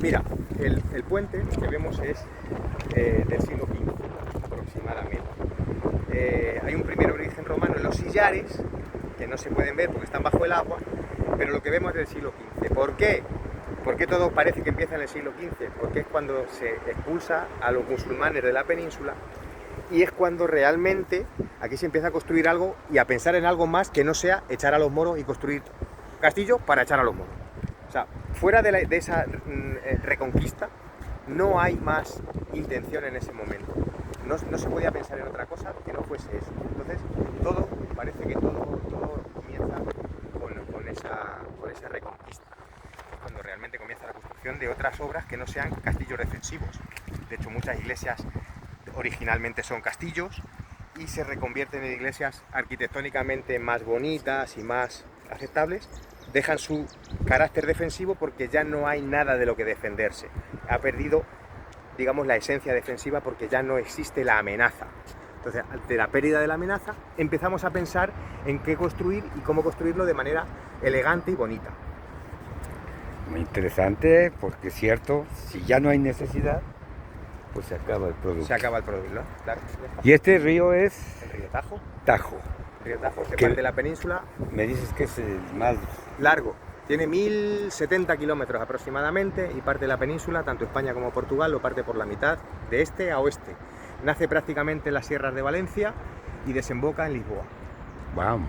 Mira, el puente que vemos es del siglo XV aproximadamente. Hay un primer origen romano en los sillares, que no se pueden ver porque están bajo el agua, pero lo que vemos es del siglo XV. ¿Por qué? ¿Por qué todo parece que empieza en el siglo XV? Porque es cuando se expulsa a los musulmanes de la península y es cuando realmente aquí se empieza a construir algo y a pensar en algo más que no sea echar a los moros y construir castillos para echar a los moros. O sea, fuera de esa reconquista no hay más intención en ese momento. No se podía pensar en otra cosa que no fuese eso. Entonces, parece que todo comienza con esa reconquista. Cuando realmente comienza la construcción de otras obras que no sean castillos defensivos. De hecho, muchas iglesias originalmente son castillos y se reconvierten en iglesias arquitectónicamente más bonitas y más aceptables. Dejan su carácter defensivo porque ya no hay nada de lo que defenderse. Ha perdido, digamos, la esencia defensiva porque ya no existe la amenaza. Entonces, ante la pérdida de la amenaza, empezamos a pensar en qué construir y cómo construirlo de manera elegante y bonita. Muy interesante, porque es cierto, si ya no hay necesidad, pues se acaba el producto. Se acaba el producto, ¿no? Claro. Y este río es El río Tajo. Tajo. El río Tajo, que ¿Qué? parte de la península. Me dices que es el más Largo. Tiene 1070 kilómetros aproximadamente y parte de la península, tanto España como Portugal, lo parte por la mitad, de este a oeste. Nace prácticamente en las sierras de Valencia y desemboca en Lisboa. Vamos.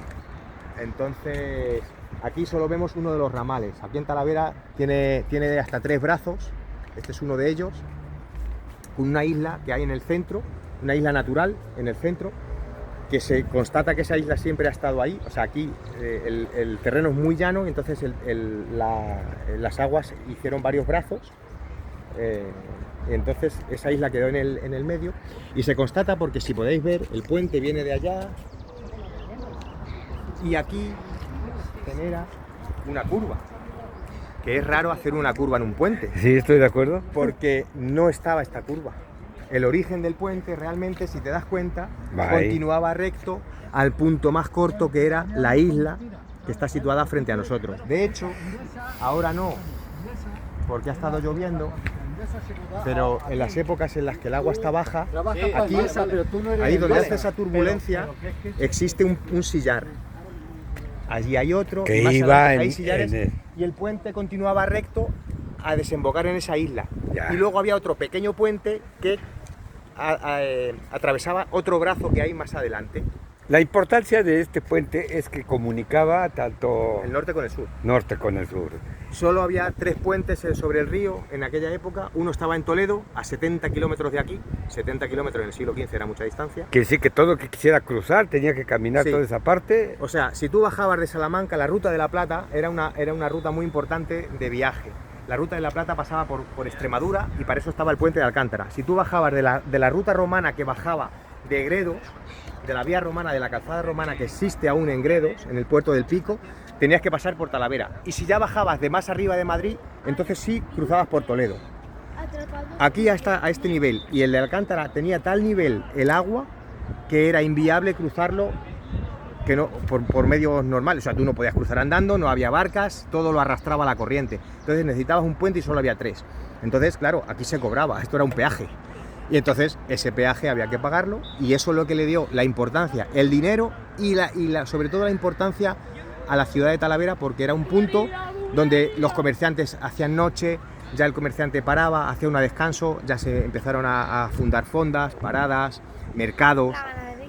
Entonces, aquí solo vemos uno de los ramales. Aquí en Talavera tiene hasta 3 brazos. Este es uno de ellos, con una isla que hay en el centro, una isla natural en el centro, que se constata que esa isla siempre ha estado ahí. O sea, aquí el terreno es muy llano y entonces las aguas hicieron varios brazos. Entonces esa isla quedó en el medio y se constata porque, si podéis ver, el puente viene de allá y aquí genera una curva, que es raro hacer una curva en un puente Sí, estoy de acuerdo. porque no estaba esta curva. El origen del puente realmente, si te das cuenta, Vale. continuaba recto al punto más corto, que era la isla que está situada frente a nosotros. De hecho, ahora no, porque ha estado lloviendo, pero en las épocas en las que el agua está baja, aquí, ahí donde hace esa turbulencia, existe un sillar. Allí hay otro, Que más iba adelante hay en sillares, y el puente continuaba recto a desembocar en esa isla. Ya. Y luego había otro pequeño puente que atravesaba otro brazo que hay más adelante, La importancia de este puente es que comunicaba tanto el norte con el sur. norte con el sur. Solo había 3 puentes sobre el río en aquella época. Uno estaba en Toledo, a 70 kilómetros de aquí. 70 kilómetros en el siglo XV era mucha distancia. Que sí, que todo que quisiera cruzar tenía que caminar Sí. toda esa parte. O sea, si tú bajabas de Salamanca, la Ruta de la Plata era una ruta muy importante de viaje. La Ruta de la Plata pasaba por Extremadura y para eso estaba el puente de Alcántara. Si tú bajabas de la ruta romana que bajaba de Gredos, de la vía romana, de la calzada romana que existe aún en Gredos, en el puerto del Pico, tenías que pasar por Talavera. Y si ya bajabas de más arriba de Madrid, entonces sí cruzabas por Toledo. Aquí a este nivel, y el de Alcántara tenía tal nivel el agua que era inviable cruzarlo que no, por medios normales. O sea, tú no podías cruzar andando, no había barcas, todo lo arrastraba la corriente. Entonces necesitabas un puente y solo había 3. Entonces, claro, aquí se cobraba, esto era un peaje. Y entonces ese peaje había que pagarlo, y eso es lo que le dio la importancia, el dinero y sobre todo la importancia a la ciudad de Talavera, porque era un punto donde los comerciantes hacían noche, ya el comerciante paraba, hacía un descanso, ya se empezaron a fundar fondas, paradas, mercados,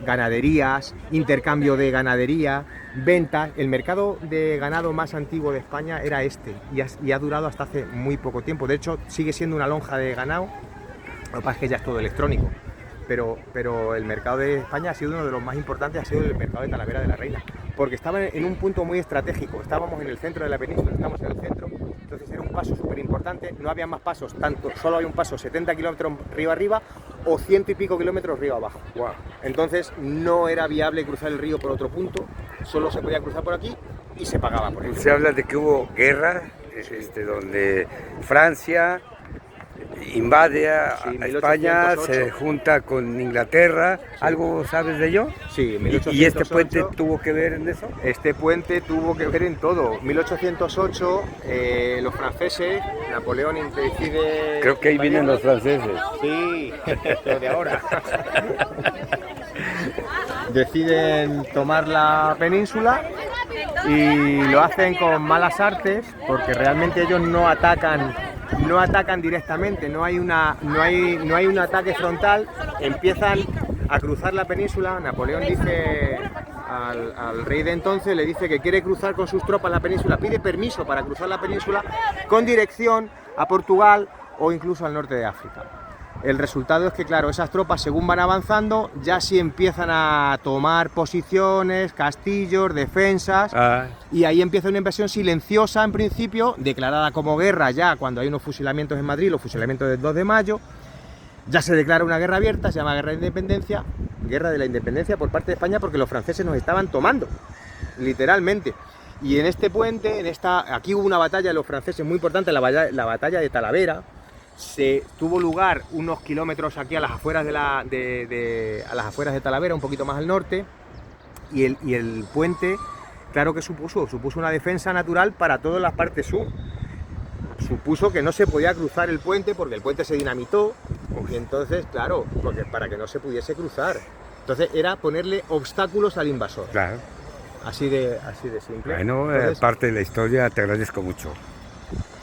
ganaderías, intercambio de ganadería, ventas. El mercado de ganado más antiguo de España era este y ha durado hasta hace muy poco tiempo. De hecho, sigue siendo una lonja de ganado. Lo que pasa es que ya es todo electrónico, pero el mercado de España ha sido uno de los más importantes, ha sido el mercado de Talavera de la Reina, porque estaba en un punto muy estratégico. Estábamos en el centro de la península, estamos en el centro, entonces era un paso súper importante. No había más pasos, solo había un paso 70 kilómetros río arriba o 100 y pico kilómetros río abajo. Wow. Entonces no era viable cruzar el río por otro punto, solo se podía cruzar por aquí y se pagaba por ello. Se habla de que hubo guerra donde Francia invade a Sí, España, 1808. se junta con Inglaterra. ¿Algo sabes de ello? Sí, ¿Y este 1808. puente tuvo que ver en eso? Este puente tuvo que ver en todo. 1808, los franceses, Napoleón decide... Creo que ahí vienen los franceses. Sí, lo de ahora. Deciden tomar la península y lo hacen con malas artes porque realmente ellos no atacan directamente, no hay un ataque frontal, empiezan a cruzar la península. Napoleón dice al rey de entonces, le dice que quiere cruzar con sus tropas la península, pide permiso para cruzar la península con dirección a Portugal o incluso al norte de África. El resultado es que, claro, esas tropas, según van avanzando, ya sí empiezan a tomar posiciones, castillos, defensas, y ahí empieza una invasión silenciosa en principio, declarada como guerra ya cuando hay unos fusilamientos en Madrid, los fusilamientos del 2 de mayo, ya se declara una guerra abierta, se llama Guerra de Independencia, Guerra de la Independencia por parte de España porque los franceses nos estaban tomando, literalmente. Y en este puente, aquí hubo una batalla de los franceses muy importante, la batalla de Talavera. Se tuvo lugar unos kilómetros aquí a las afueras a las afueras de Talavera, un poquito más al norte, y el puente, claro que supuso una defensa natural para toda la parte sur. Supuso que no se podía cruzar el puente porque el puente se dinamitó, y entonces, claro, porque para que no se pudiese cruzar. Entonces era ponerle obstáculos al invasor. Claro. Así de simple. Bueno, Entonces, parte de la historia, te agradezco mucho.